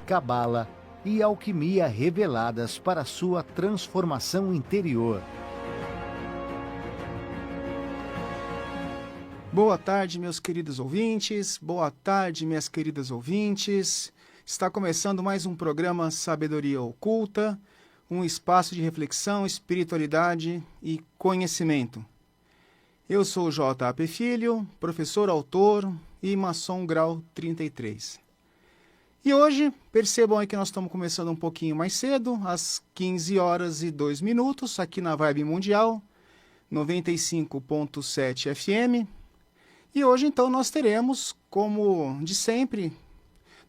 cabala e alquimia reveladas para sua transformação interior. Boa tarde, meus queridos ouvintes. Boa tarde, minhas queridas ouvintes. Está começando mais um programa Sabedoria Oculta, um espaço de reflexão, espiritualidade e conhecimento. Eu sou o J.A.P. Filho, professor, autor e maçom grau 33. E hoje, percebam aí que nós estamos começando um pouquinho mais cedo, às 15 horas e 2 minutos, aqui na Vibe Mundial, 95.7 FM. E hoje, então, nós teremos, como de sempre,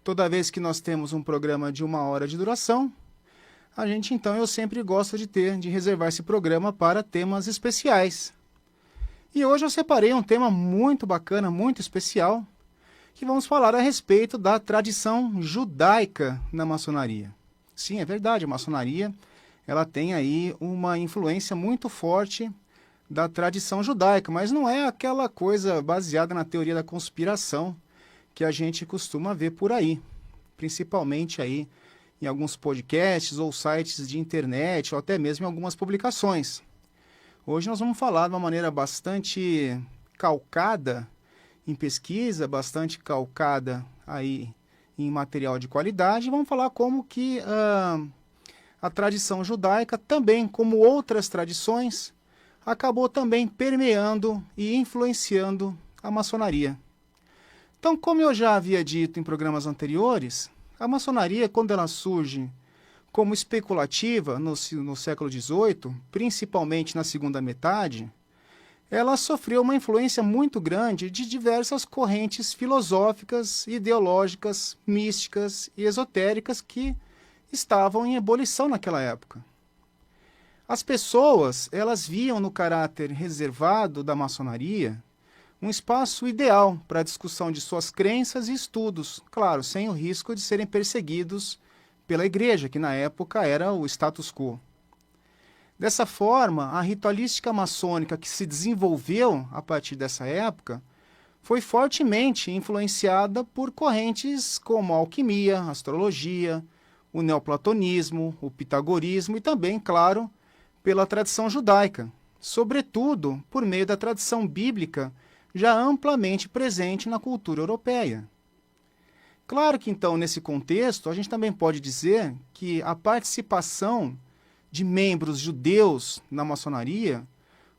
toda vez que nós temos um programa de 1 hora de duração, eu sempre gosto de reservar esse programa para temas especiais. E hoje eu separei um tema muito bacana, muito especial, que vamos falar a respeito da tradição judaica na maçonaria. Sim, é verdade, a maçonaria ela tem aí uma influência muito forte da tradição judaica, mas não é aquela coisa baseada na teoria da conspiração que a gente costuma ver por aí, principalmente aí em alguns podcasts ou sites de internet, ou até mesmo em algumas publicações. Hoje nós vamos falar de uma maneira bastante calcada em pesquisa, bastante calcada aí em material de qualidade. Vamos falar como que a tradição judaica, também como outras tradições, acabou também permeando e influenciando a maçonaria. Então, como eu já havia dito em programas anteriores, a maçonaria, quando ela surge como especulativa no século XVIII, principalmente na segunda metade, ela sofreu uma influência muito grande de diversas correntes filosóficas, ideológicas, místicas e esotéricas que estavam em ebulição naquela época. As pessoas, elas viam no caráter reservado da maçonaria um espaço ideal para a discussão de suas crenças e estudos, claro, sem o risco de serem perseguidos pela igreja, que na época era o status quo. Dessa forma, a ritualística maçônica que se desenvolveu a partir dessa época foi fortemente influenciada por correntes como a alquimia, a astrologia, o neoplatonismo, o pitagorismo e também, claro, pela tradição judaica, sobretudo por meio da tradição bíblica já amplamente presente na cultura europeia. Claro que, então, nesse contexto, a gente também pode dizer que a participação de membros judeus na maçonaria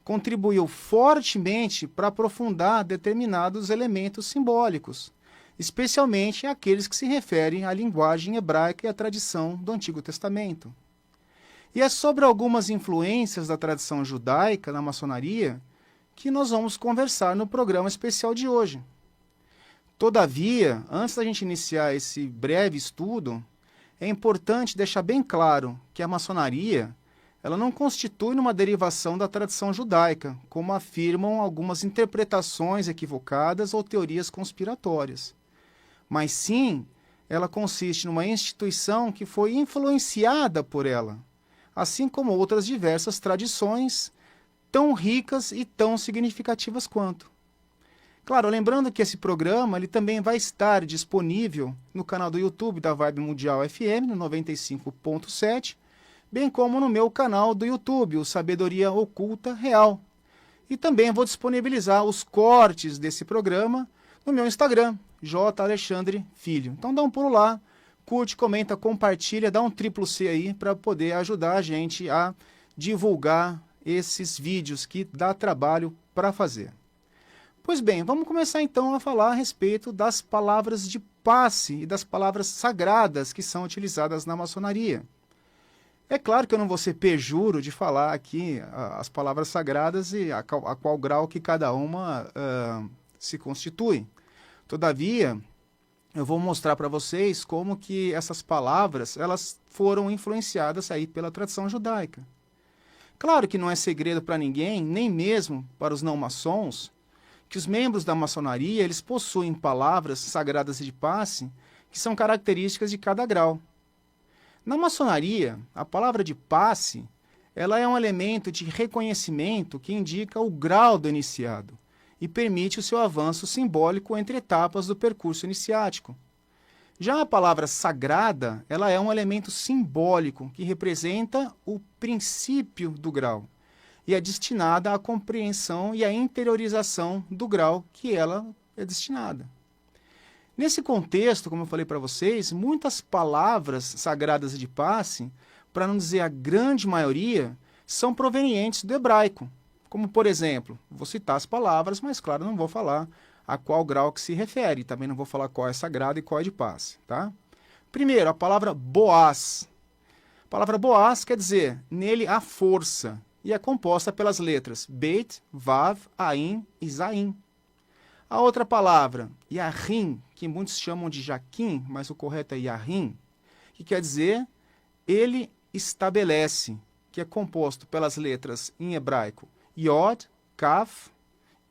contribuiu fortemente para aprofundar determinados elementos simbólicos, especialmente aqueles que se referem à linguagem hebraica e à tradição do Antigo Testamento. E é sobre algumas influências da tradição judaica na maçonaria que nós vamos conversar no programa especial de hoje. Todavia, antes da gente iniciar esse breve estudo, é importante deixar bem claro que a maçonaria ela não constitui uma derivação da tradição judaica, como afirmam algumas interpretações equivocadas ou teorias conspiratórias. Mas sim, ela consiste numa instituição que foi influenciada por ela, assim como outras diversas tradições tão ricas e tão significativas quanto. Claro, lembrando que esse programa ele também vai estar disponível no canal do YouTube da Vibe Mundial FM, no 95.7, bem como no meu canal do YouTube, o Sabedoria Oculta Real. E também vou disponibilizar os cortes desse programa no meu Instagram, J. Alexandre Filho. Então dá um pulo lá, curte, comenta, compartilha, dá um triplo C aí para poder ajudar a gente a divulgar esses vídeos que dá trabalho para fazer. Pois bem, vamos começar então a falar a respeito das palavras de passe e das palavras sagradas que são utilizadas na maçonaria. É claro que eu não vou ser pejuro de falar aqui as palavras sagradas e a qual grau que cada uma se constitui. Todavia, eu vou mostrar para vocês como que essas palavras elas foram influenciadas aí pela tradição judaica. Claro que não é segredo para ninguém, nem mesmo para os não-maçons, que os membros da maçonaria eles possuem palavras sagradas de passe que são características de cada grau. Na maçonaria, a palavra de passe ela é um elemento de reconhecimento que indica o grau do iniciado e permite o seu avanço simbólico entre etapas do percurso iniciático. Já a palavra sagrada, ela é um elemento simbólico que representa o princípio do grau e é destinada à compreensão e à interiorização do grau que ela é destinada. Nesse contexto, como eu falei para vocês, muitas palavras sagradas de passe, para não dizer a grande maioria, são provenientes do hebraico. Como, por exemplo, vou citar as palavras, mas, claro, não vou falar a qual grau que se refere. Também não vou falar qual é sagrado e qual é de passe. Tá? Primeiro, a palavra Boaz. A palavra Boaz quer dizer, nele há força, e é composta pelas letras Beit, Vav, Ain e Zain. A outra palavra, Yahin, que muitos chamam de Jaquim, mas o correto é Yahin, que quer dizer, ele estabelece, que é composto pelas letras em hebraico Yod, Kaf,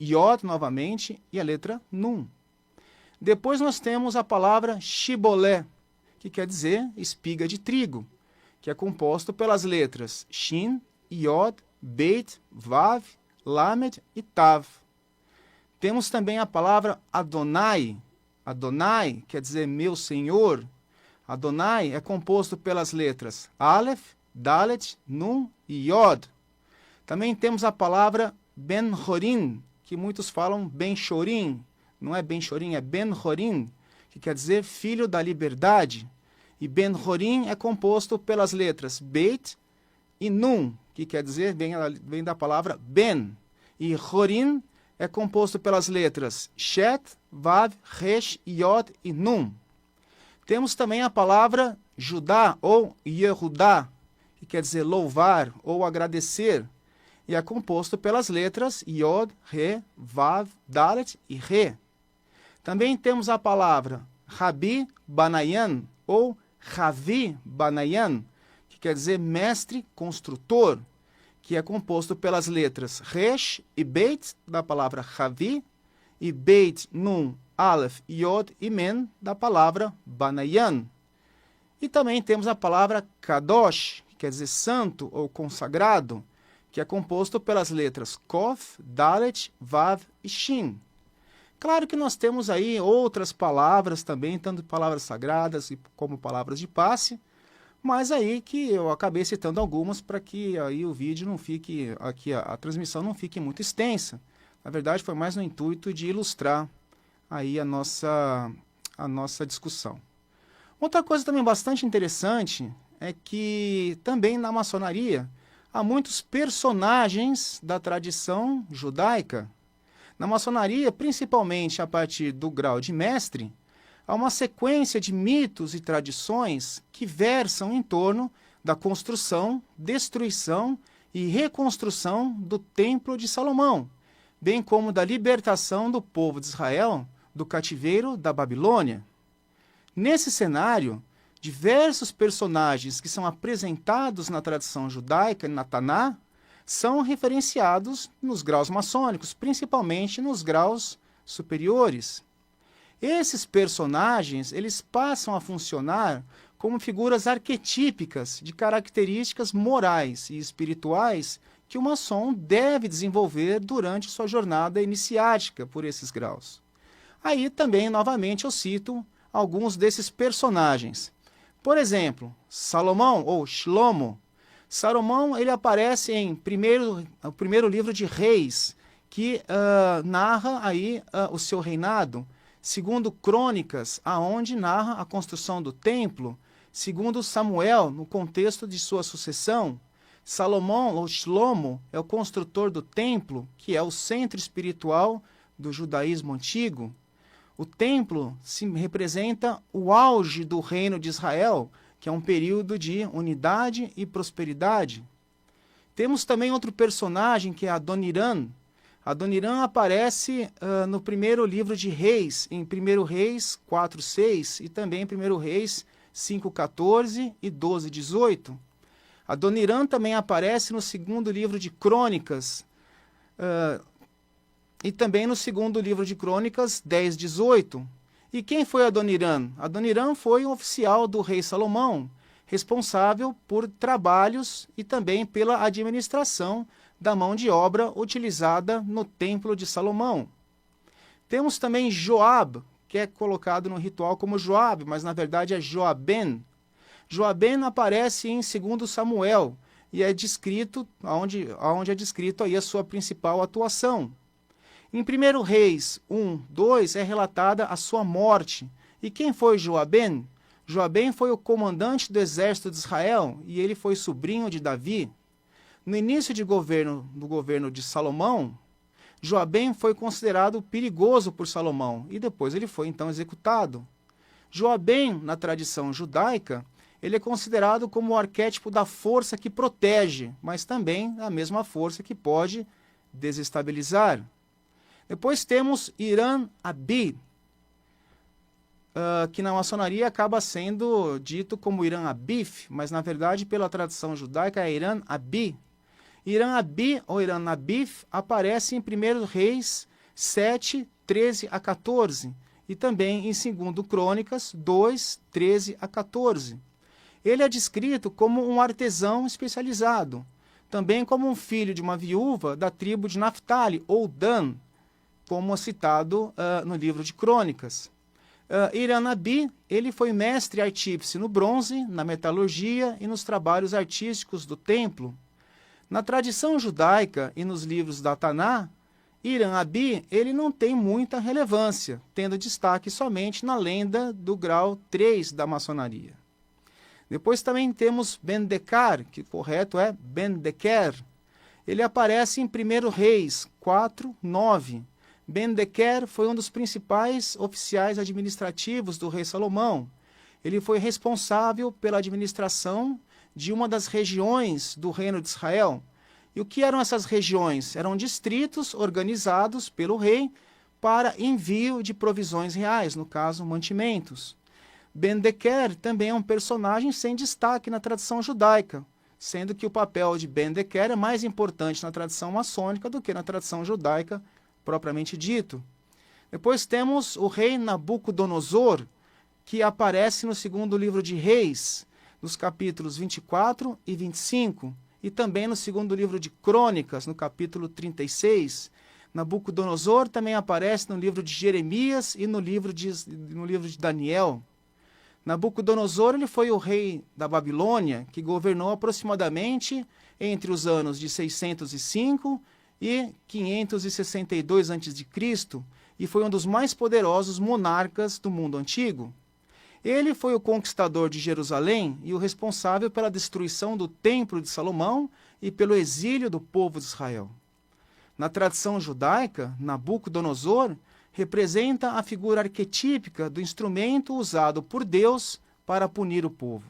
Yod novamente e a letra Nun. Depois nós temos a palavra Shibolé, que quer dizer espiga de trigo, que é composto pelas letras Shin, Yod, Beit, Vav, Lamed e Tav. Temos também a palavra Adonai. Adonai quer dizer meu Senhor. Adonai é composto pelas letras Aleph, Dalet, Nun e Yod. Também temos a palavra Ben-Horim, que muitos falam Ben-Chorim. Não é Ben-Chorim, é Ben-Horim, que quer dizer filho da liberdade. E Ben-Horim é composto pelas letras Beit e Nun, que quer dizer, vem da palavra Ben. E Horim é composto pelas letras Shet, Vav, Resh, Yod e Nun. Temos também a palavra Judá ou Yehudá, que quer dizer louvar ou agradecer, e é composto pelas letras Yod, Re, Vav, Dalet e Re. Também temos a palavra Rabi Banayan ou Ravi Banayan, que quer dizer mestre construtor, que é composto pelas letras Resh e Beit, da palavra Ravi, e Beit, Nun, Aleph, Yod e Men, da palavra Banayan. E também temos a palavra Kadosh, que quer dizer santo ou consagrado, que é composto pelas letras Kof, Dalet, Vav e Shin. Claro que nós temos aí outras palavras também, tanto palavras sagradas como palavras de passe, mas aí que eu acabei citando algumas para que aí o vídeo não fique, aqui a transmissão não fique muito extensa. Na verdade, foi mais no intuito de ilustrar aí a nossa discussão. Outra coisa também bastante interessante é que também na maçonaria há muitos personagens da tradição judaica. Na maçonaria, principalmente a partir do grau de mestre, há uma sequência de mitos e tradições que versam em torno da construção, destruição e reconstrução do Templo de Salomão, bem como da libertação do povo de Israel do cativeiro da Babilônia. Nesse cenário, diversos personagens que são apresentados na tradição judaica e na Taná são referenciados nos graus maçônicos, principalmente nos graus superiores. Esses personagens, eles passam a funcionar como figuras arquetípicas de características morais e espirituais que o maçom deve desenvolver durante sua jornada iniciática por esses graus. Aí também, novamente, eu cito alguns desses personagens. Por exemplo, Salomão ou Shlomo. Salomão, ele aparece em o primeiro livro de Reis, que narra aí o seu reinado. Segundo Crônicas, aonde narra a construção do templo. Segundo Samuel, no contexto de sua sucessão. Salomão, ou Shlomo, é o construtor do templo, que é o centro espiritual do judaísmo antigo. O templo representa o auge do reino de Israel, que é um período de unidade e prosperidade. Temos também outro personagem, que é Adoniram. Adoniram aparece no primeiro livro de Reis, em 1 Reis 4:6 e também em 1 Reis 5:14 e 12:18. Adoniram também aparece no segundo livro de Crônicas e também no segundo livro de Crônicas 10:18. E quem foi Adoniram? Adoniram foi um oficial do rei Salomão, responsável por trabalhos e também pela administração da mão de obra utilizada no Templo de Salomão. Temos também Joab, que é colocado no ritual como Joabe, mas na verdade é Joaben. Joaben aparece em 2 Samuel e é descrito, onde é descrito aí a sua principal atuação. Em 1 Reis 1:2 é relatada a sua morte. E quem foi Joaben? Joaben foi o comandante do exército de Israel e ele foi sobrinho de Davi. No início do governo de Salomão, Joaben foi considerado perigoso por Salomão e depois ele foi então executado. Joaben, na tradição judaica, ele é considerado como o arquétipo da força que protege, mas também a mesma força que pode desestabilizar. Depois temos Irã Abi, que na maçonaria acaba sendo dito como Irã Abif, mas na verdade pela tradição judaica é Irã Abi. Irã Abi ou Irã Abif aparece em 1 Reis 7, 13 a 14 e também em 2 Crônicas 2, 13 a 14. Ele é descrito como um artesão especializado, também como um filho de uma viúva da tribo de Naphtali, ou Dan, como citado no livro de Crônicas. Irã Abi, ele foi mestre artífice no bronze, na metalurgia e nos trabalhos artísticos do templo. Na tradição judaica e nos livros da Taná, Irã Abi ele não tem muita relevância, tendo destaque somente na lenda do grau 3 da maçonaria. Depois também temos Ben-Dekar, que correto é Ben-Deker. Ele aparece em 1 Reis 4, 9. Ben-Deker foi um dos principais oficiais administrativos do rei Salomão. Ele foi responsável pela administração de uma das regiões do reino de Israel. E o que eram essas regiões? Eram distritos organizados pelo rei para envio de provisões reais, no caso, mantimentos. Ben-Deker também é um personagem sem destaque na tradição judaica, sendo que o papel de Ben-Deker é mais importante na tradição maçônica do que na tradição judaica propriamente dito. Depois temos o rei Nabucodonosor, que aparece no 2º livro de Reis, nos capítulos 24 e 25, e também no 2º livro de Crônicas, no capítulo 36. Nabucodonosor também aparece no livro de Jeremias e no livro de Daniel. Nabucodonosor ele foi o rei da Babilônia, que governou aproximadamente entre os anos de 605 e 562 a.C., e foi um dos mais poderosos monarcas do mundo antigo. Ele foi o conquistador de Jerusalém e o responsável pela destruição do Templo de Salomão e pelo exílio do povo de Israel. Na tradição judaica, Nabucodonosor representa a figura arquetípica do instrumento usado por Deus para punir o povo.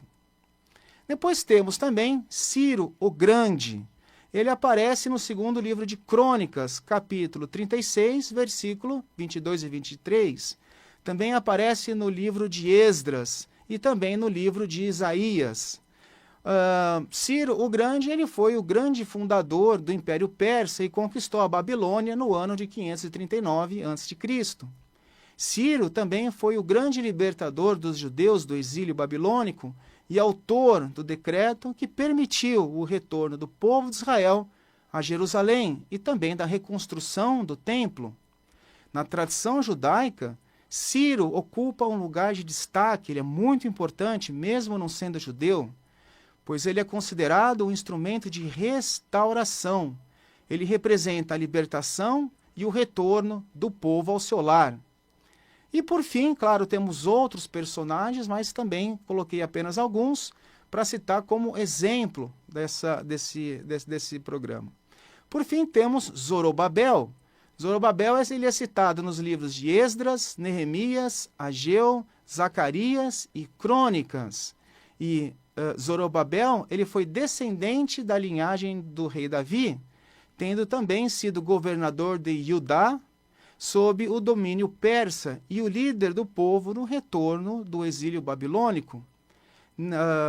Depois temos também Ciro o Grande. Ele aparece no 2º livro de Crônicas, capítulo 36, versículo 22 e 23. Também aparece no livro de Esdras e também no livro de Isaías. Ciro o Grande ele foi o grande fundador do Império Persa e conquistou a Babilônia no ano de 539 a.C. Ciro também foi o grande libertador dos judeus do exílio babilônico e autor do decreto que permitiu o retorno do povo de Israel a Jerusalém e também da reconstrução do templo. Na tradição judaica, Ciro ocupa um lugar de destaque, ele é muito importante, mesmo não sendo judeu, pois ele é considerado um instrumento de restauração. Ele representa a libertação e o retorno do povo ao seu lar. E por fim, claro, temos outros personagens, mas também coloquei apenas alguns para citar como exemplo desse programa. Por fim, temos Zorobabel. Zorobabel ele é citado nos livros de Esdras, Neemias, Ageu, Zacarias e Crônicas. E Zorobabel ele foi descendente da linhagem do rei Davi, tendo também sido governador de Judá, sob o domínio persa e o líder do povo no retorno do exílio babilônico.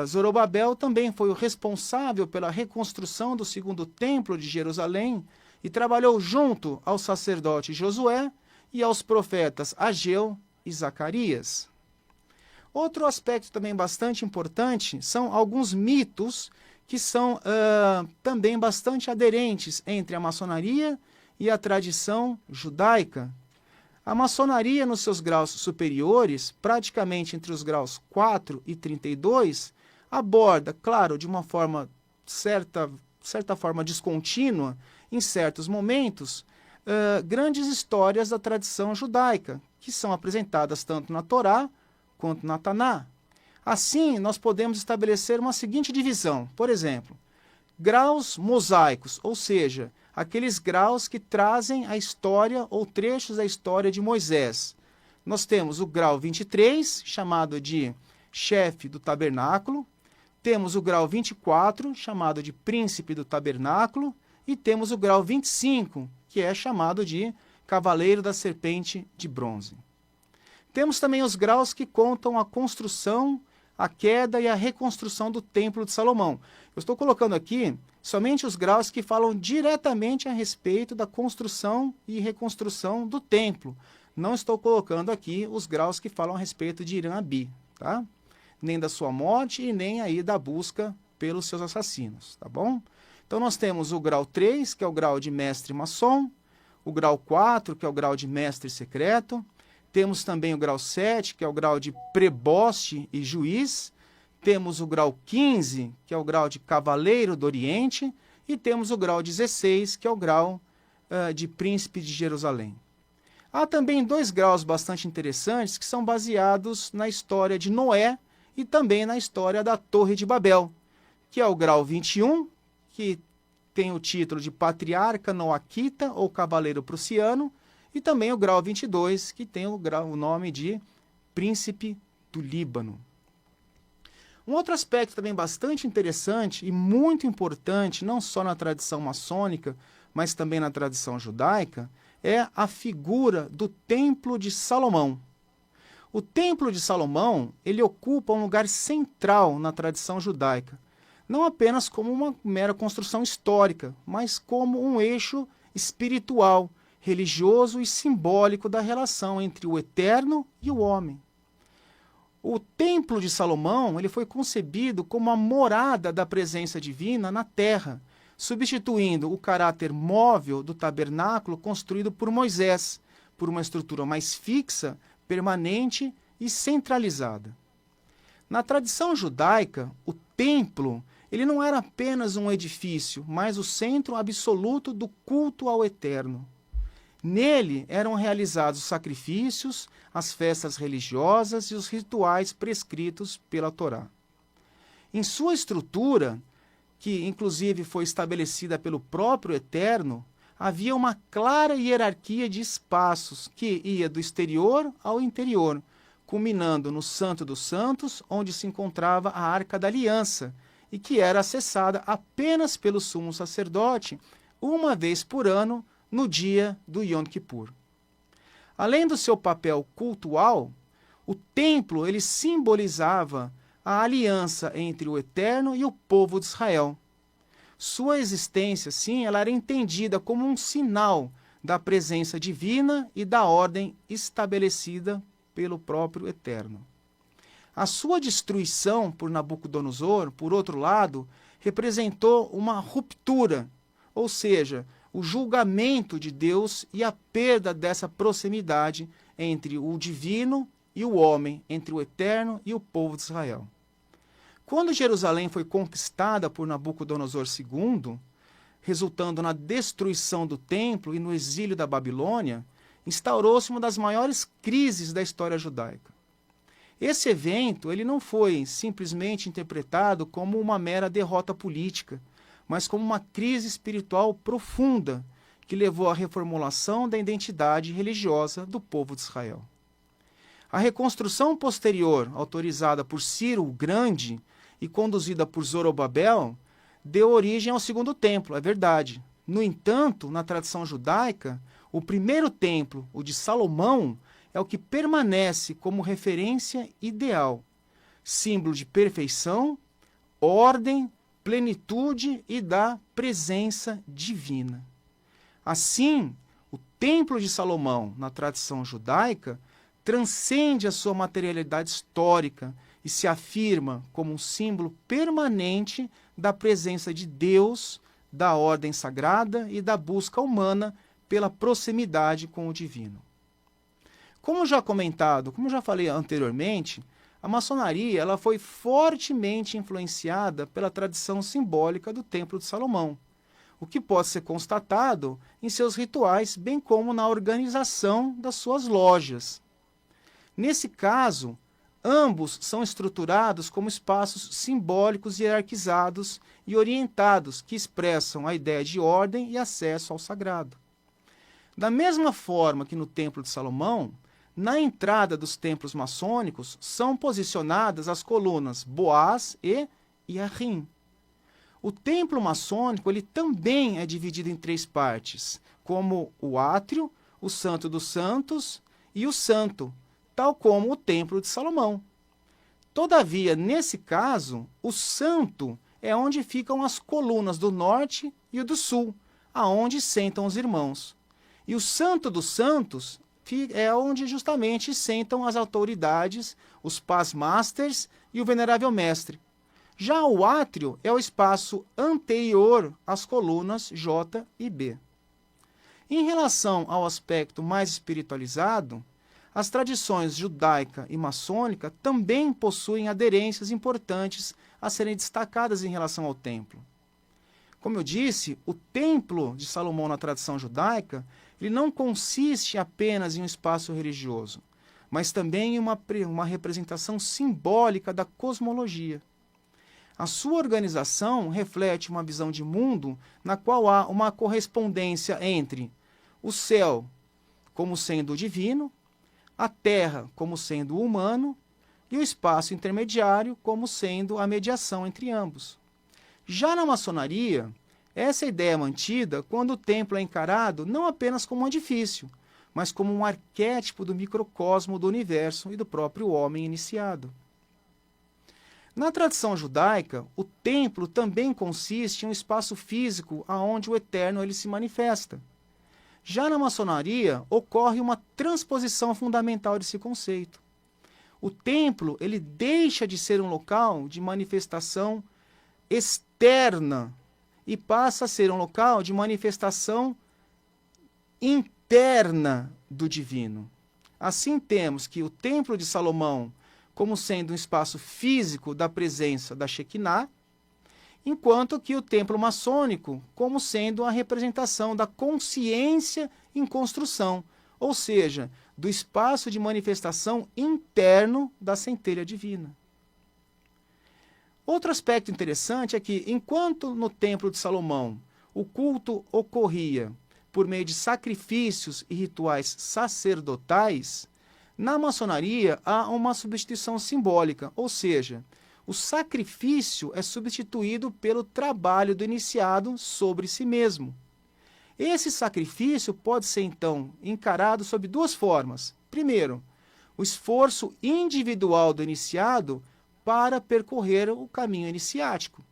Zorobabel também foi o responsável pela reconstrução do 2º templo de Jerusalém e trabalhou junto ao sacerdote Josué e aos profetas Ageu e Zacarias. Outro aspecto também bastante importante são alguns mitos que são também bastante aderentes entre a maçonaria e a tradição judaica. A maçonaria, nos seus graus superiores, praticamente entre os graus 4 e 32, aborda, claro, de uma forma certa forma descontínua, em certos momentos, grandes histórias da tradição judaica, que são apresentadas tanto na Torá quanto na Taná. Assim, nós podemos estabelecer uma seguinte divisão. Por exemplo, graus mosaicos, ou seja, aqueles graus que trazem a história ou trechos da história de Moisés. Nós temos o grau 23, chamado de chefe do tabernáculo, temos o grau 24, chamado de príncipe do tabernáculo, e temos o grau 25, que é chamado de cavaleiro da serpente de bronze. Temos também os graus que contam a construção, a queda e a reconstrução do Templo de Salomão. Eu estou colocando aqui somente os graus que falam diretamente a respeito da construção e reconstrução do templo. Não estou colocando aqui os graus que falam a respeito de Irã-Abi, tá? Nem da sua morte e nem aí da busca pelos seus assassinos, tá bom? Então nós temos o grau 3, que é o grau de mestre maçom, o grau 4, que é o grau de mestre secreto, temos também o grau 7, que é o grau de preboste e juiz, temos o grau 15, que é o grau de cavaleiro do Oriente, e temos o grau 16, que é o grau de príncipe de Jerusalém. Há também dois graus bastante interessantes que são baseados na história de Noé e também na história da Torre de Babel, que é o grau 21, que tem o título de patriarca noaquita ou cavaleiro prussiano, e também o grau 22, que tem o nome de príncipe do Líbano. Um outro aspecto também bastante interessante e muito importante, não só na tradição maçônica, mas também na tradição judaica, é a figura do Templo de Salomão. O Templo de Salomão, ele ocupa um lugar central na tradição judaica, não apenas como uma mera construção histórica, mas como um eixo espiritual, religioso e simbólico da relação entre o eterno e o homem. O Templo de Salomão ele foi concebido como a morada da presença divina na terra, substituindo o caráter móvel do tabernáculo construído por Moisés, por uma estrutura mais fixa, permanente e centralizada. Na tradição judaica, o templo ele não era apenas um edifício, mas o centro absoluto do culto ao eterno. Nele eram realizados os sacrifícios, as festas religiosas e os rituais prescritos pela Torá. Em sua estrutura, que inclusive foi estabelecida pelo próprio Eterno, havia uma clara hierarquia de espaços que ia do exterior ao interior, culminando no Santo dos Santos, onde se encontrava a Arca da Aliança, e que era acessada apenas pelo sumo sacerdote uma vez por ano, no dia do Yom Kippur. Além do seu papel cultual, o templo ele simbolizava a aliança entre o Eterno e o povo de Israel. Sua existência, sim, ela era entendida como um sinal da presença divina e da ordem estabelecida pelo próprio Eterno. A sua destruição por Nabucodonosor, por outro lado, representou uma ruptura, ou seja, o julgamento de Deus e a perda dessa proximidade entre o divino e o homem, entre o eterno e o povo de Israel. Quando Jerusalém foi conquistada por Nabucodonosor II, resultando na destruição do templo e no exílio da Babilônia, instaurou-se uma das maiores crises da história judaica. Esse evento ele não foi simplesmente interpretado como uma mera derrota política, mas como uma crise espiritual profunda que levou à reformulação da identidade religiosa do povo de Israel. A reconstrução posterior, autorizada por Ciro o Grande e conduzida por Zorobabel, deu origem ao segundo templo, é verdade. No entanto, na tradição judaica, o primeiro templo, o de Salomão, é o que permanece como referência ideal, símbolo de perfeição, ordem, plenitude e da presença divina. Assim, o Templo de Salomão, na tradição judaica, transcende a sua materialidade histórica e se afirma como um símbolo permanente da presença de Deus, da ordem sagrada e da busca humana pela proximidade com o divino. Como já comentado, como já falei anteriormente, a maçonaria ela foi fortemente influenciada pela tradição simbólica do Templo de Salomão, o que pode ser constatado em seus rituais, bem como na organização das suas lojas. Nesse caso, ambos são estruturados como espaços simbólicos hierarquizados e orientados que expressam a ideia de ordem e acesso ao sagrado. Da mesma forma que no Templo de Salomão, na entrada dos templos maçônicos são posicionadas as colunas Boaz e Yahin. O templo maçônico ele também é dividido em 3 partes, como o átrio, o Santo dos Santos e o Santo, tal como o Templo de Salomão. Todavia, nesse caso, o Santo é onde ficam as colunas do norte e o do sul, aonde sentam os irmãos. E o Santo dos Santos é onde justamente sentam as autoridades, os Paz Masters e o Venerável Mestre. Já o átrio é o espaço anterior às colunas J e B. Em relação ao aspecto mais espiritualizado, as tradições judaica e maçônica também possuem aderências importantes a serem destacadas em relação ao templo. Como eu disse, o Templo de Salomão na tradição judaica ele não consiste apenas em um espaço religioso, mas também em uma representação simbólica da cosmologia. A sua organização reflete uma visão de mundo na qual há uma correspondência entre o céu como sendo o divino, a terra como sendo o humano e o espaço intermediário como sendo a mediação entre ambos. Já na maçonaria, essa ideia é mantida quando o templo é encarado não apenas como um edifício, mas como um arquétipo do microcosmo do universo e do próprio homem iniciado. Na tradição judaica, o templo também consiste em um espaço físico aonde o eterno ele se manifesta. Já na maçonaria, ocorre uma transposição fundamental desse conceito. O templo ele deixa de ser um local de manifestação externa e passa a ser um local de manifestação interna do divino. Assim temos que o Templo de Salomão como sendo um espaço físico da presença da Shekinah, enquanto que o templo maçônico como sendo a representação da consciência em construção, ou seja, do espaço de manifestação interno da centelha divina. Outro aspecto interessante é que, enquanto no Templo de Salomão o culto ocorria por meio de sacrifícios e rituais sacerdotais, na maçonaria há uma substituição simbólica, ou seja, o sacrifício é substituído pelo trabalho do iniciado sobre si mesmo. Esse sacrifício pode ser, então, encarado sob 2 formas. Primeiro, o esforço individual do iniciado para percorrer o caminho iniciático.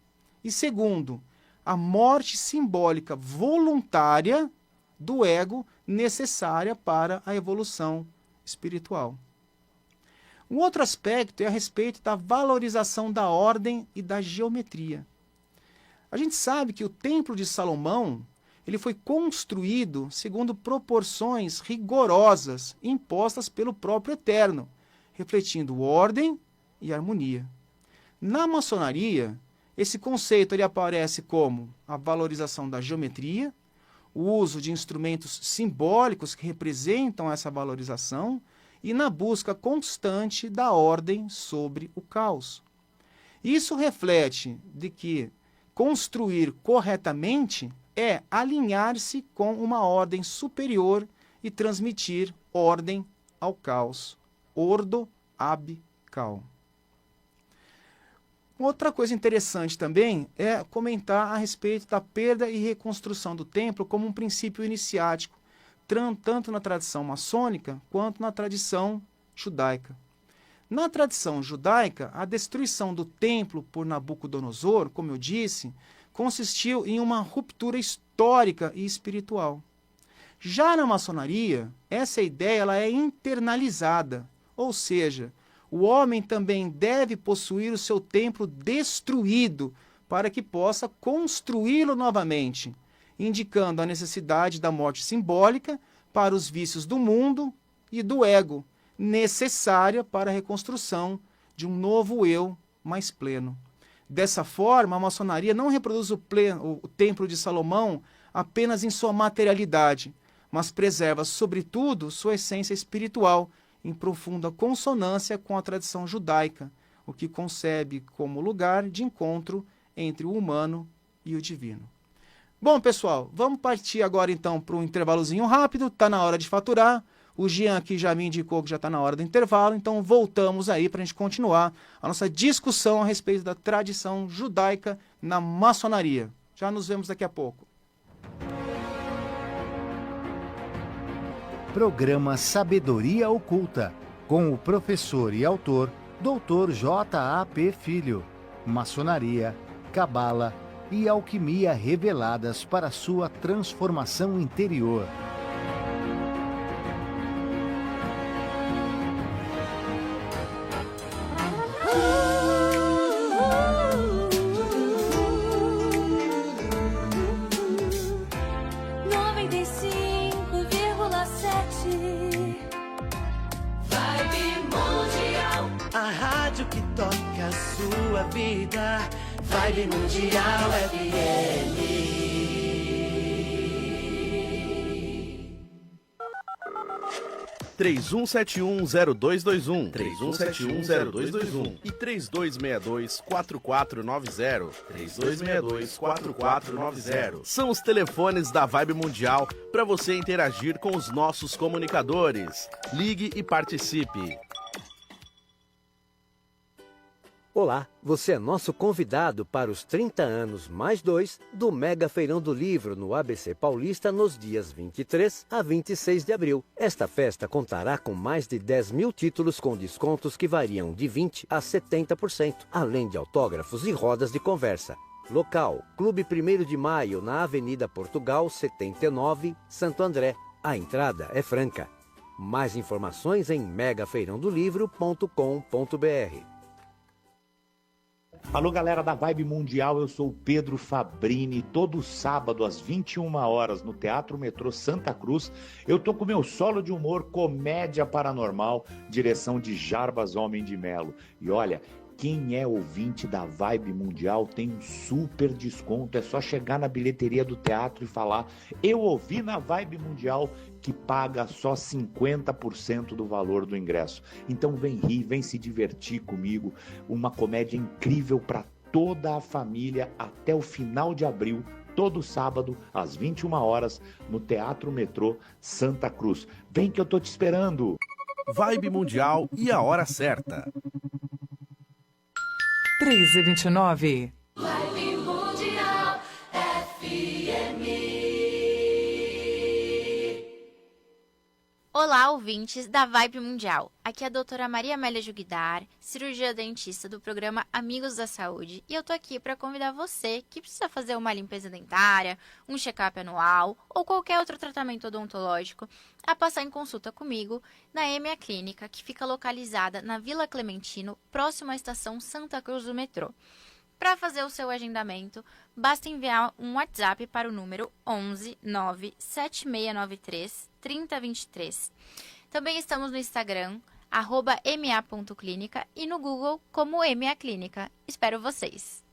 E segundo, a morte simbólica voluntária do ego necessária para a evolução espiritual. Um outro aspecto é a respeito da valorização da ordem e da geometria. A gente sabe que o Templo de Salomão ele foi construído segundo proporções rigorosas impostas pelo próprio Eterno, refletindo ordem e harmonia. Na maçonaria, esse conceito ele aparece como a valorização da geometria, o uso de instrumentos simbólicos que representam essa valorização e na busca constante da ordem sobre o caos. Isso reflete de que construir corretamente é alinhar-se com uma ordem superior e transmitir ordem ao caos. Ordo ab cal. Outra coisa interessante também é comentar a respeito da perda e reconstrução do templo como um princípio iniciático, tanto na tradição maçônica quanto na tradição judaica. Na tradição judaica, a destruição do templo por Nabucodonosor, como eu disse, consistiu em uma ruptura histórica e espiritual. Já na maçonaria, essa ideia ela é internalizada, ou seja, o homem também deve possuir o seu templo destruído para que possa construí-lo novamente, indicando a necessidade da morte simbólica para os vícios do mundo e do ego, necessária para a reconstrução de um novo eu mais pleno. Dessa forma, a maçonaria não reproduz o Templo de Salomão apenas em sua materialidade, mas preserva, sobretudo, sua essência espiritual, em profunda consonância com a tradição judaica, o que concebe como lugar de encontro entre o humano e o divino. Bom, pessoal, vamos partir agora então para um intervalozinho rápido, está na hora de faturar. O Jean aqui já me indicou que já está na hora do intervalo, então voltamos aí para a gente continuar a nossa discussão a respeito da tradição judaica na maçonaria. Já nos vemos daqui a pouco. Programa Sabedoria Oculta, com o professor e autor Dr. J.A.P. Filho. Maçonaria, Cabala e alquimia reveladas para sua transformação interior. Vibe Mundial FM. 31710221, 31710221 e 3262-4490, 3262-4490. São os telefones da Vibe Mundial para você interagir com os nossos comunicadores. Ligue e participe. Olá, você é nosso convidado para os 30 anos mais 2 do Mega Feirão do Livro no ABC Paulista nos dias 23 a 26 de abril. Esta festa contará com mais de 10 mil títulos com descontos que variam de 20% a 70%, além de autógrafos e rodas de conversa. Local, Clube 1º de Maio, na Avenida Portugal, 79, Santo André. A entrada é franca. Mais informações em megafeirãodolivro.com.br. Alô, galera da Vibe Mundial, eu sou o Pedro Fabrini. Todo sábado às 21 horas no Teatro Metrô Santa Cruz, eu tô com meu solo de humor Comédia Paranormal, direção de Jarbas Homem de Melo. E olha, quem é ouvinte da Vibe Mundial tem um super desconto, é só chegar na bilheteria do teatro e falar: eu ouvi na Vibe Mundial, que paga só 50% do valor do ingresso. Então vem rir, vem se divertir comigo, uma comédia incrível para toda a família até o final de abril, todo sábado às 21 horas no Teatro Metrô Santa Cruz. Vem que eu tô te esperando! Vibe Mundial e a hora certa. 3h29. Vibe Mundial FM. Olá, ouvintes da Vibe Mundial. Aqui é a doutora Maria Amélia Juguidar, cirurgia dentista do programa Amigos da Saúde, e eu tô aqui para convidar você que precisa fazer uma limpeza dentária, um check-up anual ou qualquer outro tratamento odontológico a passar em consulta comigo na EMEA Clínica, que fica localizada na Vila Clementino, próximo à estação Santa Cruz do metrô. Para fazer o seu agendamento, basta enviar um WhatsApp para o número 11 97693 3023. Também estamos no Instagram, @ma.clínica, e no Google como EMEA Clínica. Espero vocês!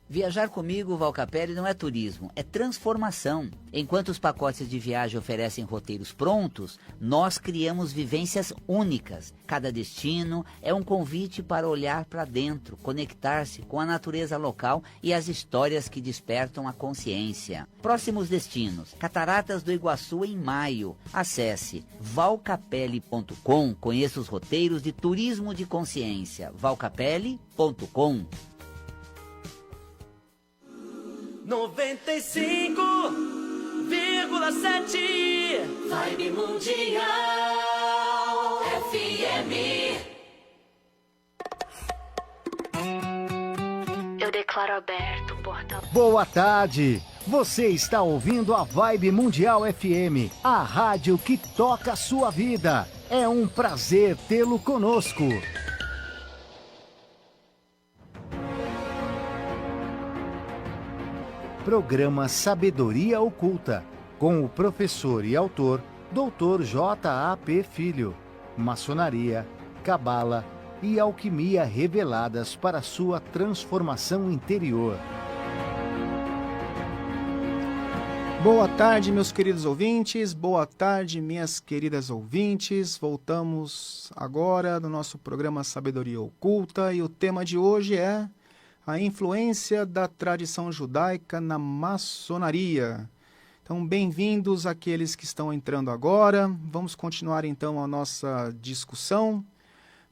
Viajar comigo, Val Capelli, não é turismo, é transformação. Enquanto os pacotes de viagem oferecem roteiros prontos, nós criamos vivências únicas. Cada destino é um convite para olhar para dentro, conectar-se com a natureza local e as histórias que despertam a consciência. Próximos destinos: Cataratas do Iguaçu em maio. Acesse valcapelli.com, conheça os roteiros de turismo de consciência. valcapelli.com. 95,7 Vibe Mundial FM. Eu declaro aberto o portal. Boa tarde! Você está ouvindo a Vibe Mundial FM, a rádio que toca a sua vida. É um prazer tê-lo conosco. Programa Sabedoria Oculta, com o professor e autor Dr. J.A.P. Filho. maçonaria, cabala e alquimia reveladas para sua transformação interior. Boa tarde, meus queridos ouvintes. Boa tarde, minhas queridas ouvintes. Voltamos agora no nosso programa Sabedoria Oculta e o tema de hoje é a influência da tradição judaica na maçonaria. Então, bem-vindos àqueles que estão entrando agora. Vamos continuar então a nossa discussão.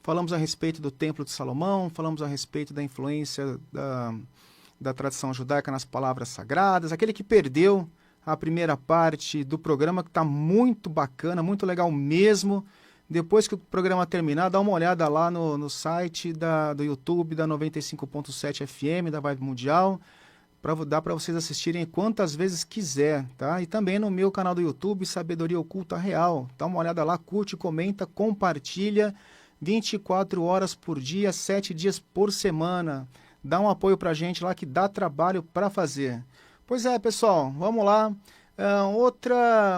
Falamos a respeito do Templo de Salomão, falamos a respeito da influência da tradição judaica nas palavras sagradas. Aquele que perdeu a primeira parte do programa, que está muito bacana, muito legal mesmo. Depois que o programa terminar, dá uma olhada lá no site do YouTube da 95.7 FM, da Vibe Mundial. Dá para vocês assistirem quantas vezes quiser, tá? E também no meu canal do YouTube, Sabedoria Oculta Real. Dá uma olhada lá, curte, comenta, compartilha. 24 horas por dia, 7 dias por semana. Dá um apoio para a gente lá que dá trabalho para fazer. Pois é, pessoal, vamos lá.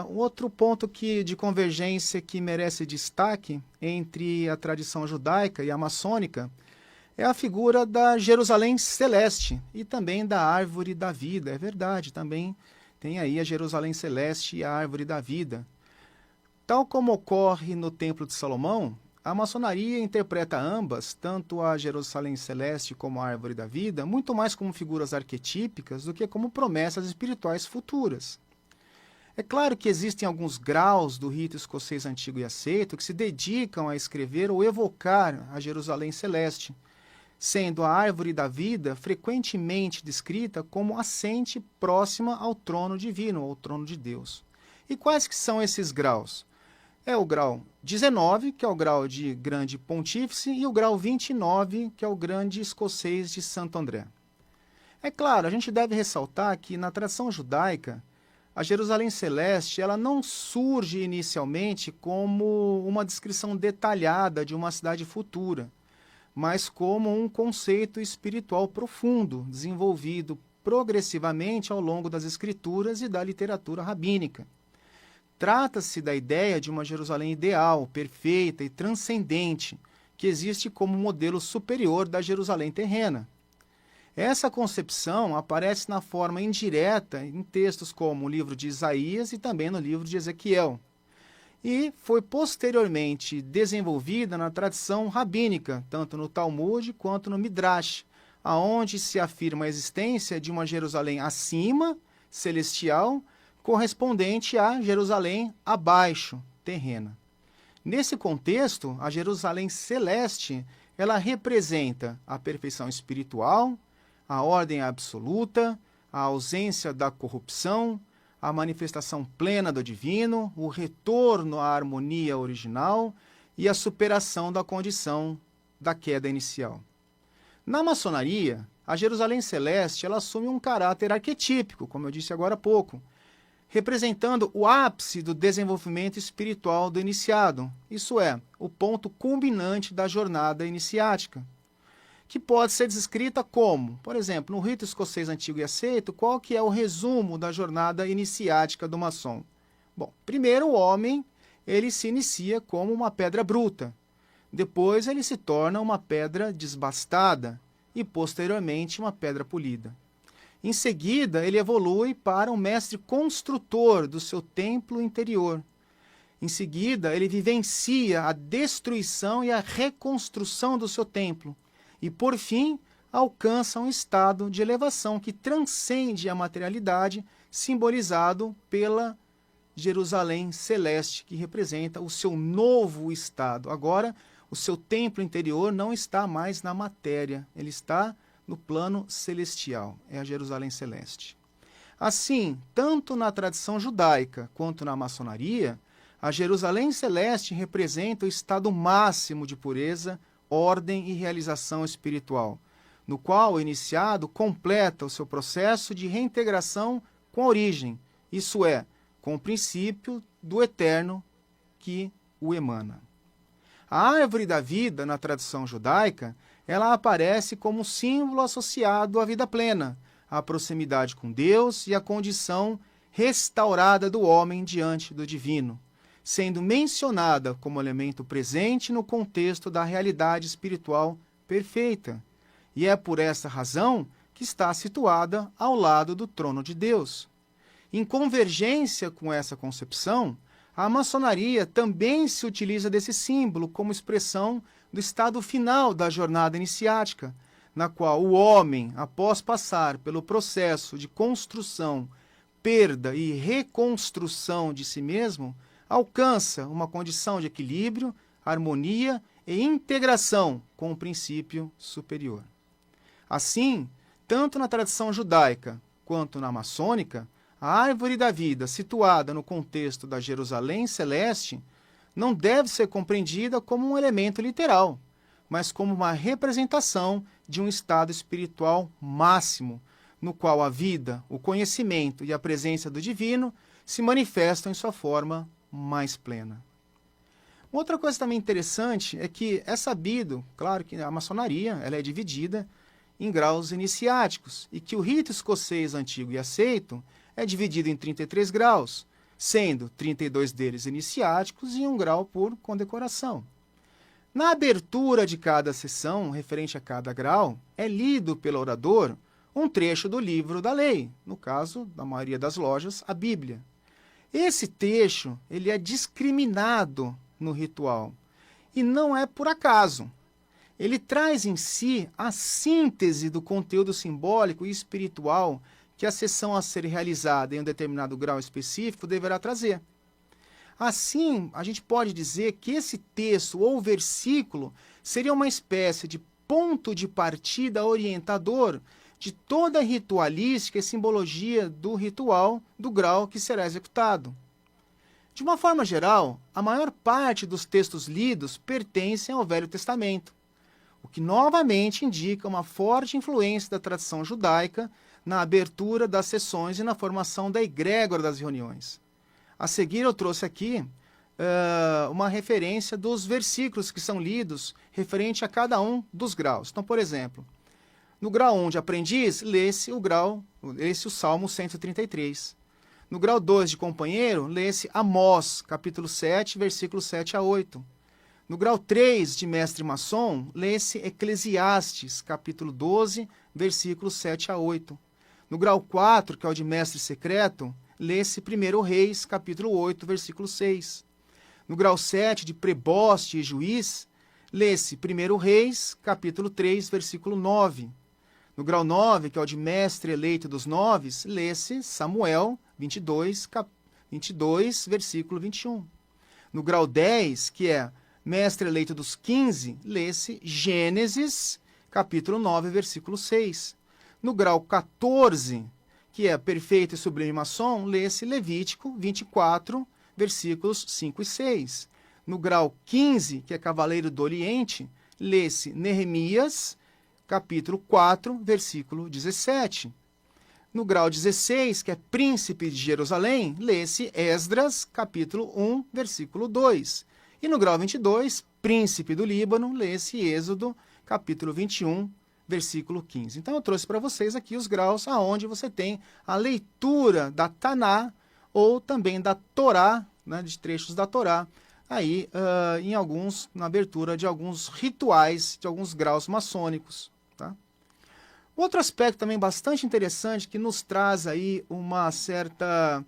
Outro ponto de convergência que merece destaque entre a tradição judaica e a maçônica é a figura da Jerusalém Celeste e também da Árvore da Vida. É verdade, também tem aí a Jerusalém Celeste e a Árvore da Vida. Tal como ocorre no Templo de Salomão, a maçonaria interpreta ambas, tanto a Jerusalém Celeste como a Árvore da Vida, muito mais como figuras arquetípicas do que como promessas espirituais futuras. É claro que existem alguns graus do rito escocês antigo e aceito que se dedicam a escrever ou evocar a Jerusalém Celeste, sendo a Árvore da Vida frequentemente descrita como assente próxima ao trono divino, ao trono de Deus. E quais que são esses graus? É o grau 19, que é o grau de grande pontífice, e o grau 29, que é o grande escocês de Santo André. É claro, a gente deve ressaltar que na tradição judaica, a Jerusalém Celeste ela não surge inicialmente como uma descrição detalhada de uma cidade futura, mas como um conceito espiritual profundo, desenvolvido progressivamente ao longo das escrituras e da literatura rabínica. Trata-se da ideia de uma Jerusalém ideal, perfeita e transcendente, que existe como modelo superior da Jerusalém terrena. Essa concepção aparece na forma indireta em textos como o livro de Isaías e também no livro de Ezequiel. E foi posteriormente desenvolvida na tradição rabínica, tanto no Talmud quanto no Midrash, aonde se afirma a existência de uma Jerusalém acima, celestial, correspondente a Jerusalém abaixo, terrena. Nesse contexto, a Jerusalém Celeste, ela representa a perfeição espiritual, a ordem absoluta, a ausência da corrupção, a manifestação plena do divino, o retorno à harmonia original e a superação da condição da queda inicial. Na maçonaria, a Jerusalém Celeste ela assume um caráter arquetípico, como eu disse agora há pouco, representando o ápice do desenvolvimento espiritual do iniciado, isso é, o ponto culminante da jornada iniciática, que pode ser descrita como, por exemplo, no rito escocês antigo e aceito, qual que é o resumo da jornada iniciática do maçom? Bom, primeiro o homem ele se inicia como uma pedra bruta, depois ele se torna uma pedra desbastada e posteriormente uma pedra polida. Em seguida, ele evolui para um mestre construtor do seu templo interior. Em seguida, ele vivencia a destruição e a reconstrução do seu templo. E, por fim, alcança um estado de elevação que transcende a materialidade, simbolizado pela Jerusalém Celeste, que representa o seu novo estado. Agora, o seu templo interior não está mais na matéria, ele está no plano celestial, é a Jerusalém Celeste. Assim, tanto na tradição judaica quanto na maçonaria, a Jerusalém Celeste representa o estado máximo de pureza, ordem e realização espiritual, no qual o iniciado completa o seu processo de reintegração com a origem, isso é, com o princípio do eterno que o emana. A árvore da vida, na tradição judaica, ela aparece como símbolo associado à vida plena, à proximidade com Deus e à condição restaurada do homem diante do divino, sendo mencionada como elemento presente no contexto da realidade espiritual perfeita. E é por essa razão que está situada ao lado do trono de Deus. Em convergência com essa concepção, a maçonaria também se utiliza desse símbolo como expressão do estado final da jornada iniciática, na qual o homem, após passar pelo processo de construção, perda e reconstrução de si mesmo, alcança uma condição de equilíbrio, harmonia e integração com o princípio superior. Assim, tanto na tradição judaica quanto na maçônica, a árvore da vida, situada no contexto da Jerusalém celeste, não deve ser compreendida como um elemento literal, mas como uma representação de um estado espiritual máximo, no qual a vida, o conhecimento e a presença do divino se manifestam em sua forma mais plena. Outra coisa também interessante é que é sabido, claro que a maçonaria ela é dividida em graus iniciáticos, e que o rito escocês antigo e aceito é dividido em 33 graus, sendo 32 deles iniciáticos e 1 grau por condecoração. Na abertura de cada sessão, referente a cada grau, é lido pelo orador um trecho do livro da lei, no caso da maioria das lojas, a Bíblia. Esse trecho ele é discriminado no ritual, e não é por acaso. Ele traz em si a síntese do conteúdo simbólico e espiritual que a sessão a ser realizada em um determinado grau específico deverá trazer. Assim, a gente pode dizer que esse texto ou versículo seria uma espécie de ponto de partida orientador de toda a ritualística e simbologia do ritual do grau que será executado. De uma forma geral, a maior parte dos textos lidos pertencem ao Velho Testamento, o que novamente indica uma forte influência da tradição judaica na abertura das sessões e na formação da egrégora das reuniões. A seguir eu trouxe aqui uma referência dos versículos que são lidos referente a cada um dos graus. Então, por exemplo, no grau 1 de aprendiz, lê-se o Salmo 133. No grau 2 de companheiro, lê-se Amós, capítulo 7, versículos 7 a 8. No grau 3 de mestre maçom, lê-se Eclesiastes, capítulo 12, versículos 7 a 8. No grau 4, que é o de mestre secreto, lê-se 1 Reis, capítulo 8, versículo 6. No grau 7 de preboste e juiz, lê-se 1 Reis, capítulo 3, versículo 9. No grau 9, que é o de mestre eleito dos noves, lê-se Samuel 22, versículo 21. No grau 10, que é mestre eleito dos 15, lê-se Gênesis, capítulo 9, versículo 6. No grau 14, que é perfeito e sublime maçom, lê-se Levítico 24, versículos 5 e 6. No grau 15, que é cavaleiro do Oriente, lê-se Neemias, capítulo 4, versículo 17. No grau 16, que é príncipe de Jerusalém, lê-se Esdras, capítulo 1, versículo 2. E no grau 22, príncipe do Líbano, lê-se Êxodo, capítulo 21, versículo 15. Então eu trouxe para vocês aqui os graus aonde você tem a leitura da Taná ou também da Torá, né, de trechos da Torá, aí na abertura de alguns rituais, de alguns graus maçônicos. Tá? Outro aspecto também bastante interessante que nos traz aí uma certa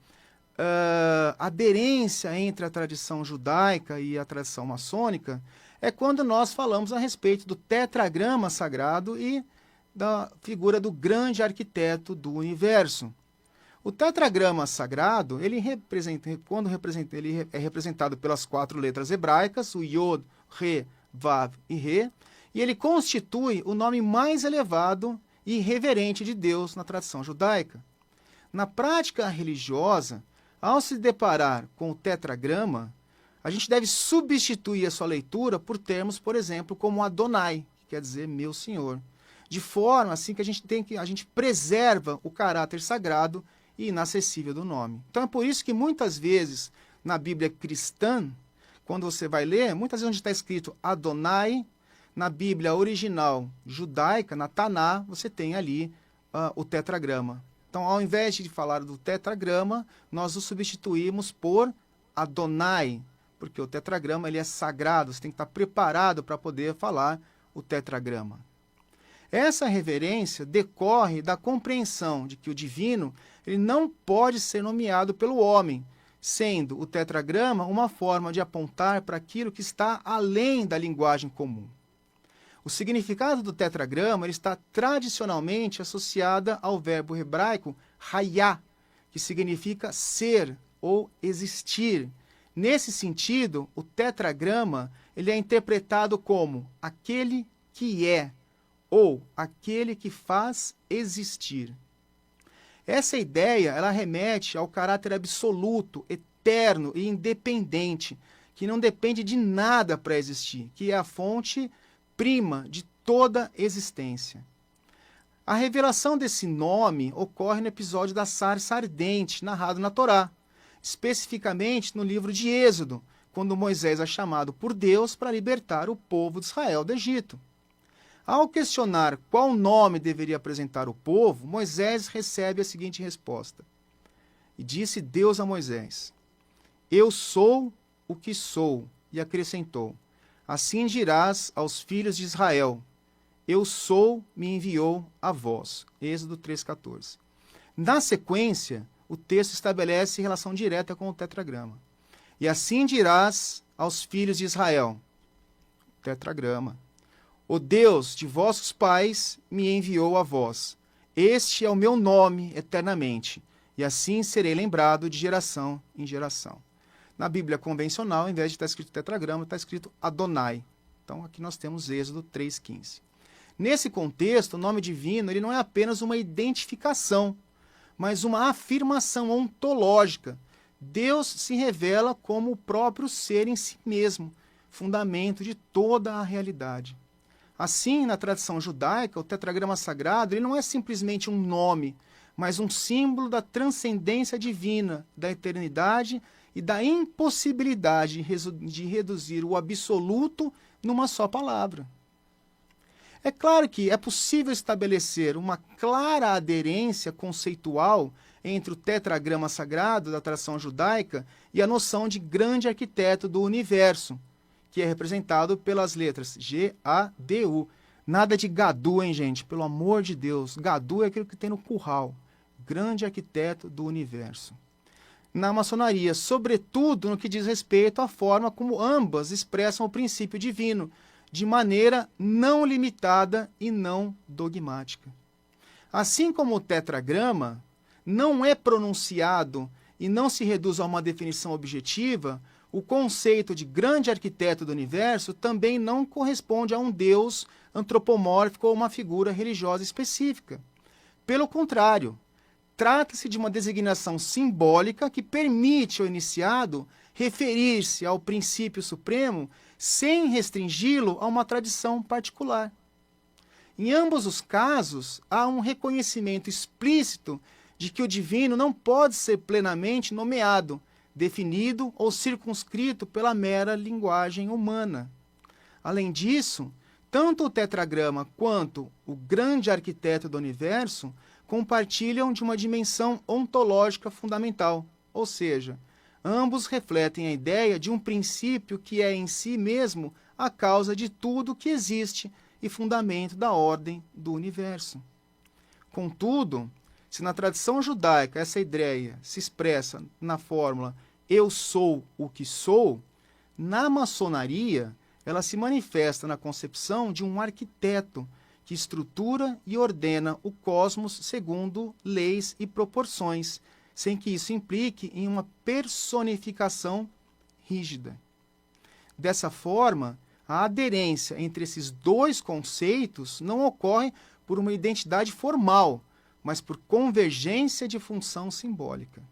aderência entre a tradição judaica e a tradição maçônica é quando nós falamos a respeito do tetragrama sagrado e da figura do grande arquiteto do universo. O tetragrama sagrado, ele é representado pelas 4 letras hebraicas, o Yod, Re, Vav e Re, e ele constitui o nome mais elevado e reverente de Deus na tradição judaica. Na prática religiosa, ao se deparar com o tetragrama, a gente deve substituir a sua leitura por termos, por exemplo, como Adonai, que quer dizer meu Senhor, de forma assim que a gente preserva o caráter sagrado e inacessível do nome. Então é por isso que muitas vezes na Bíblia cristã, quando você vai ler, muitas vezes onde está escrito Adonai, na Bíblia original judaica, na Taná, você tem ali o tetragrama. Então, ao invés de falar do tetragrama, nós o substituímos por Adonai, porque o tetragrama ele é sagrado, você tem que estar preparado para poder falar o tetragrama. Essa reverência decorre da compreensão de que o divino ele não pode ser nomeado pelo homem, sendo o tetragrama uma forma de apontar para aquilo que está além da linguagem comum. O significado do tetragrama ele está tradicionalmente associado ao verbo hebraico hayá, que significa ser ou existir. Nesse sentido, o tetragrama ele é interpretado como aquele que é, ou aquele que faz existir. Essa ideia ela remete ao caráter absoluto, eterno e independente, que não depende de nada para existir, que é a fonte prima de toda existência. A revelação desse nome ocorre no episódio da sarça ardente, narrado na Torá, especificamente no livro de Êxodo, quando Moisés é chamado por Deus para libertar o povo de Israel do Egito. Ao questionar qual nome deveria apresentar o povo, Moisés recebe a seguinte resposta. E disse Deus a Moisés, eu sou o que sou, e acrescentou, assim dirás aos filhos de Israel, eu sou, me enviou a vós. Êxodo 3,14. Na sequência, o texto estabelece relação direta com o tetragrama. E assim dirás aos filhos de Israel, tetragrama, o Deus de vossos pais me enviou a vós. Este é o meu nome eternamente, e assim serei lembrado de geração em geração. Na Bíblia convencional, em vez de estar escrito tetragrama, está escrito Adonai. Então, aqui nós temos Êxodo 3,15. Nesse contexto, o nome divino ele não é apenas uma identificação, mas uma afirmação ontológica. Deus se revela como o próprio ser em si mesmo, fundamento de toda a realidade. Assim, na tradição judaica, o tetragrama sagrado ele não é simplesmente um nome, mas um símbolo da transcendência divina, da eternidade e da impossibilidade de reduzir o absoluto numa só palavra. É claro que é possível estabelecer uma clara aderência conceitual entre o tetragrama sagrado da tradição judaica e a noção de grande arquiteto do universo, que é representado pelas letras G-A-D-U. Nada de Gadu, hein, gente? Pelo amor de Deus. Gadu é aquilo que tem no curral. Grande arquiteto do universo. Na maçonaria, sobretudo no que diz respeito à forma como ambas expressam o princípio divino, de maneira não limitada e não dogmática. Assim como o tetragrama não é pronunciado e não se reduz a uma definição objetiva, o conceito de grande arquiteto do universo também não corresponde a um Deus antropomórfico ou uma figura religiosa específica. Pelo contrário, trata-se de uma designação simbólica que permite ao iniciado referir-se ao princípio supremo sem restringi-lo a uma tradição particular. Em ambos os casos, há um reconhecimento explícito de que o divino não pode ser plenamente nomeado, definido ou circunscrito pela mera linguagem humana. Além disso, tanto o tetragrama quanto o grande arquiteto do universo compartilham de uma dimensão ontológica fundamental, ou seja, ambos refletem a ideia de um princípio que é em si mesmo a causa de tudo que existe e fundamento da ordem do universo. Contudo, se na tradição judaica essa ideia se expressa na fórmula eu sou o que sou, na maçonaria ela se manifesta na concepção de um arquiteto que estrutura e ordena o cosmos segundo leis e proporções, sem que isso implique em uma personificação rígida. Dessa forma, a aderência entre esses dois conceitos não ocorre por uma identidade formal, mas por convergência de função simbólica.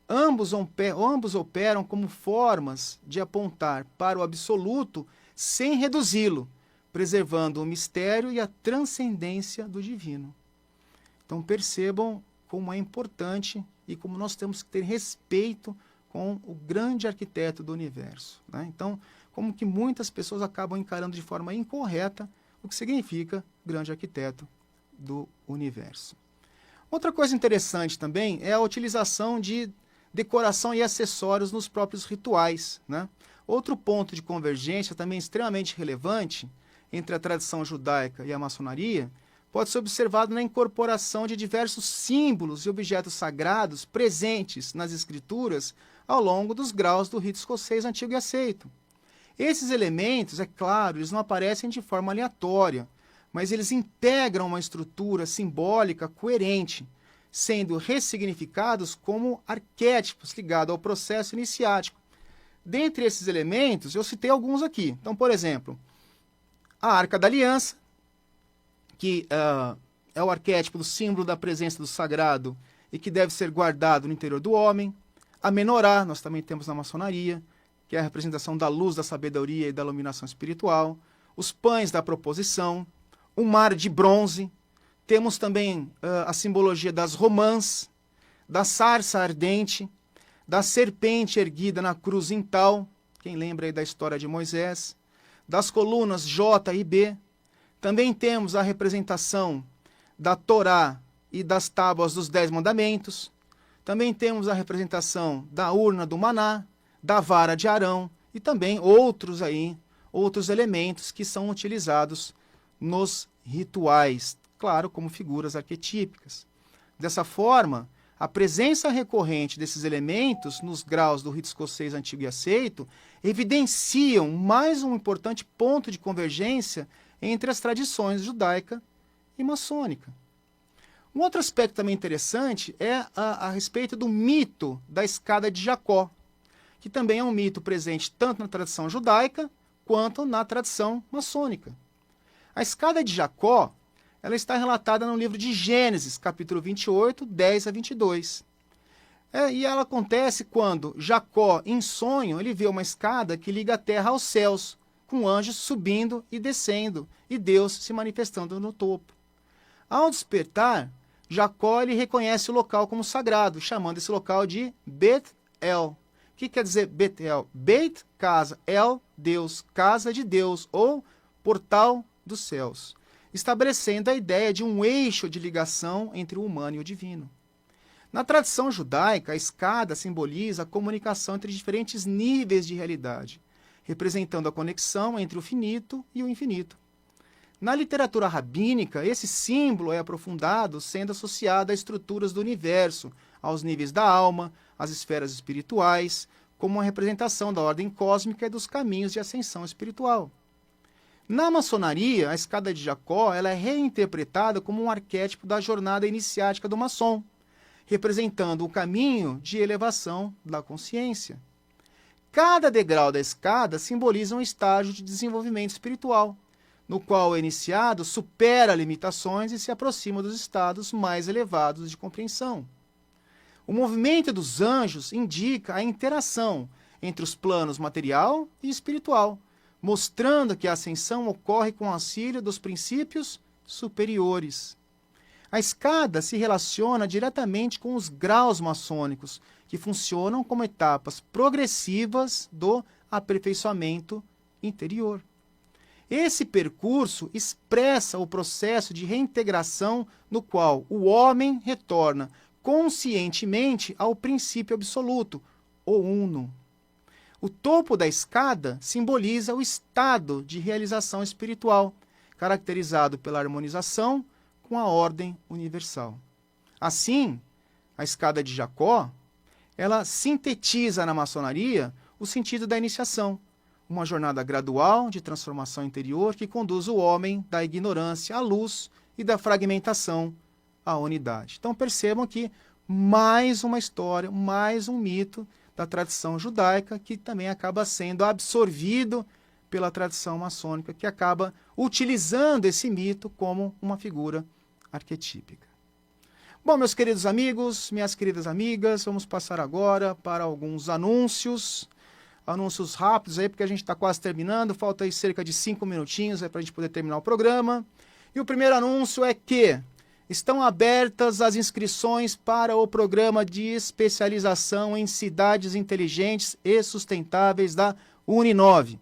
Ambos operam como formas de apontar para o absoluto sem reduzi-lo, preservando o mistério e a transcendência do divino. Então percebam como é importante e como nós temos que ter respeito com o grande arquiteto do universo, né? Então, como que muitas pessoas acabam encarando de forma incorreta o que significa grande arquiteto do universo. Outra coisa interessante também é a utilização decoração e acessórios nos próprios rituais, né? Outro ponto de convergência também extremamente relevante entre a tradição judaica e a maçonaria pode ser observado na incorporação de diversos símbolos e objetos sagrados presentes nas escrituras ao longo dos graus do rito escocês antigo e aceito. Esses elementos, é claro, eles não aparecem de forma aleatória, mas eles integram uma estrutura simbólica coerente, sendo ressignificados como arquétipos ligados ao processo iniciático. Dentre esses elementos, eu citei alguns aqui. Então, por exemplo, a Arca da Aliança, que é o arquétipo do símbolo da presença do sagrado e que deve ser guardado no interior do homem. A Menorá, nós também temos na maçonaria, que é a representação da luz, da sabedoria e da iluminação espiritual. Os pães da proposição. O mar de bronze. Temos também a simbologia das romãs, da sarça ardente, da serpente erguida na cruz em tal, quem lembra aí da história de Moisés, das colunas J e B. Também temos a representação da Torá e das tábuas dos 10 mandamentos. Também temos a representação da urna do maná, da vara de Arão e também outros elementos que são utilizados nos rituais, claro, como figuras arquetípicas. Dessa forma, a presença recorrente desses elementos nos graus do rito escocês antigo e aceito evidenciam mais um importante ponto de convergência entre as tradições judaica e maçônica. Um outro aspecto também interessante é a respeito do mito da escada de Jacó, que também é um mito presente tanto na tradição judaica quanto na tradição maçônica. A escada de Jacó, ela está relatada no livro de Gênesis, capítulo 28, 10 a 22. E ela acontece quando Jacó, em sonho, ele vê uma escada que liga a terra aos céus, com anjos subindo e descendo, e Deus se manifestando no topo. Ao despertar, Jacó ele reconhece o local como sagrado, chamando esse local de Bet-El. O que quer dizer Bet-El? Bet, casa, El, Deus, casa de Deus, ou portal dos céus, estabelecendo a ideia de um eixo de ligação entre o humano e o divino. Na tradição judaica, a escada simboliza a comunicação entre diferentes níveis de realidade, representando a conexão entre o finito e o infinito. Na literatura rabínica, esse símbolo é aprofundado, sendo associado a estruturas do universo, aos níveis da alma, às esferas espirituais, como uma representação da ordem cósmica e dos caminhos de ascensão espiritual. Na maçonaria, a escada de Jacó ela é reinterpretada como um arquétipo da jornada iniciática do maçom, representando o caminho de elevação da consciência. Cada degrau da escada simboliza um estágio de desenvolvimento espiritual, no qual o iniciado supera limitações e se aproxima dos estados mais elevados de compreensão. O movimento dos anjos indica a interação entre os planos material e espiritual, mostrando que a ascensão ocorre com o auxílio dos princípios superiores. A escada se relaciona diretamente com os graus maçônicos, que funcionam como etapas progressivas do aperfeiçoamento interior. Esse percurso expressa o processo de reintegração no qual o homem retorna conscientemente ao princípio absoluto, o uno. O topo da escada simboliza o estado de realização espiritual, caracterizado pela harmonização com a ordem universal. Assim, a escada de Jacó, ela sintetiza na maçonaria o sentido da iniciação, uma jornada gradual de transformação interior que conduz o homem da ignorância à luz e da fragmentação à unidade. Então percebam que mais uma história, mais um mito da tradição judaica que também acaba sendo absorvido pela tradição maçônica, que acaba utilizando esse mito como uma figura arquetípica. Bom, meus queridos amigos, minhas queridas amigas, vamos passar agora para alguns anúncios rápidos aí, porque a gente está quase terminando, falta aí cerca de 5 minutinhos para a gente poder terminar o programa. E o primeiro anúncio é que estão abertas as inscrições para o programa de especialização em cidades inteligentes e sustentáveis da Uninove.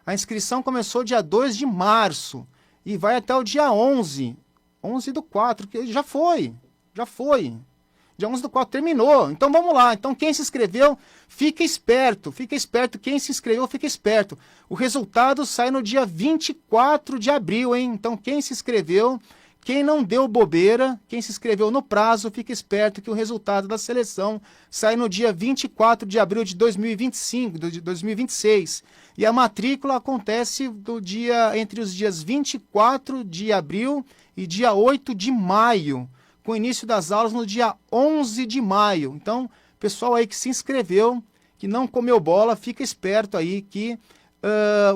A inscrição começou dia 2 de março e vai até o dia 11 do 4, que já foi. Dia 11 do 4 terminou. Então vamos lá. Então quem se inscreveu, fica esperto. Fica esperto. Quem se inscreveu, fica esperto. O resultado sai no dia 24 de abril, hein? Então quem se inscreveu, quem não deu bobeira, quem se inscreveu no prazo, fica esperto que o resultado da seleção sai no dia 24 de abril de 2025, de 2026. E a matrícula acontece entre os dias 24 de abril e dia 8 de maio, com o início das aulas no dia 11 de maio. Então, pessoal aí que se inscreveu, que não comeu bola, fica esperto aí que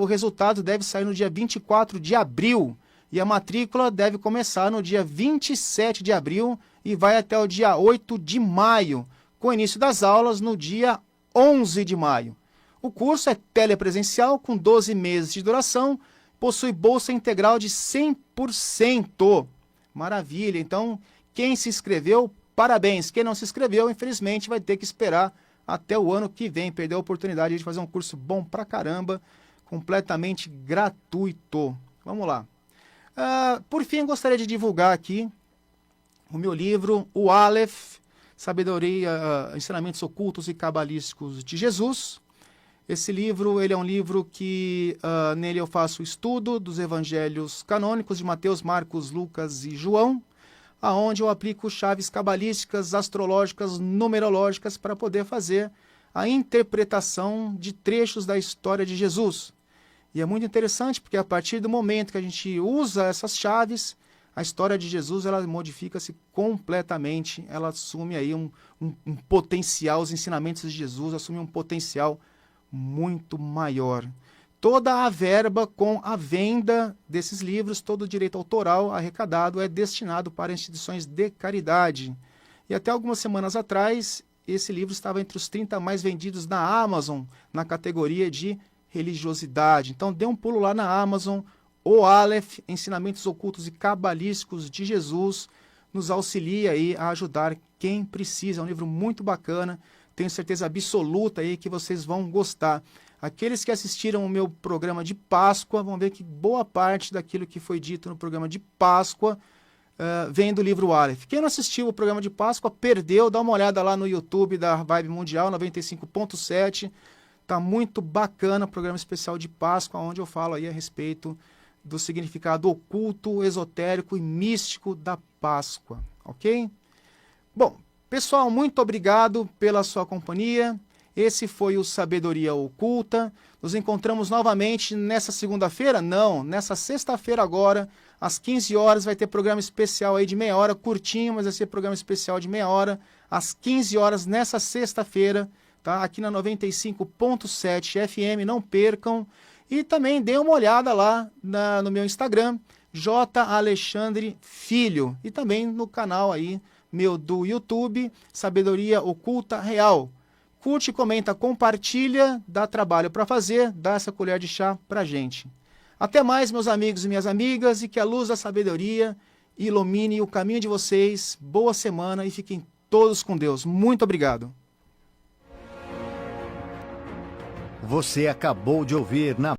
o resultado deve sair no dia 24 de abril. E a matrícula deve começar no dia 27 de abril e vai até o dia 8 de maio, com o início das aulas no dia 11 de maio. O curso é telepresencial, com 12 meses de duração, possui bolsa integral de 100%. Maravilha! Então, quem se inscreveu, parabéns. Quem não se inscreveu, infelizmente, vai ter que esperar até o ano que vem. Perdeu a oportunidade de fazer um curso bom pra caramba, completamente gratuito. Vamos lá. Por fim, gostaria de divulgar aqui o meu livro, o Aleph, Sabedoria, Ensinamentos Ocultos e Cabalísticos de Jesus. Esse livro, ele é um livro que nele eu faço o estudo dos evangelhos canônicos de Mateus, Marcos, Lucas e João, aonde eu aplico chaves cabalísticas, astrológicas, numerológicas para poder fazer a interpretação de trechos da história de Jesus. E é muito interessante porque a partir do momento que a gente usa essas chaves, a história de Jesus ela modifica-se completamente, ela assume aí um potencial, os ensinamentos de Jesus assumem um potencial muito maior. Toda a verba com a venda desses livros, todo o direito autoral arrecadado é destinado para instituições de caridade. E até algumas semanas atrás, esse livro estava entre os 30 mais vendidos na Amazon, na categoria de religiosidade. Então dê um pulo lá na Amazon, o Aleph, Ensinamentos Ocultos e Cabalísticos de Jesus, nos auxilia aí a ajudar quem precisa. É um livro muito bacana, tenho certeza absoluta aí que vocês vão gostar. Aqueles que assistiram o meu programa de Páscoa vão ver que boa parte daquilo que foi dito no programa de Páscoa vem do livro Aleph. Quem não assistiu o programa de Páscoa perdeu, dá uma olhada lá no YouTube da Vibe Mundial 95.7. Tá muito bacana o programa especial de Páscoa, onde eu falo aí a respeito do significado oculto, esotérico e místico da Páscoa, ok? Bom, pessoal, muito obrigado pela sua companhia. Esse foi o Sabedoria Oculta. Nos encontramos novamente nessa segunda-feira? Não, nessa sexta-feira agora, às 15 horas, vai ter programa especial aí de meia hora, curtinho, mas vai ser programa especial de meia hora, às 15 horas, nessa sexta-feira, tá? Aqui na 95.7 FM, não percam. E também dê uma olhada lá no meu Instagram, J. Alexandre Filho. E também no canal aí meu do YouTube, Sabedoria Oculta Real. Curte, comenta, compartilha, dá trabalho para fazer, dá essa colher de chá pra gente. Até mais, meus amigos e minhas amigas, e que a luz da sabedoria ilumine o caminho de vocês. Boa semana e fiquem todos com Deus. Muito obrigado. Você acabou de ouvir na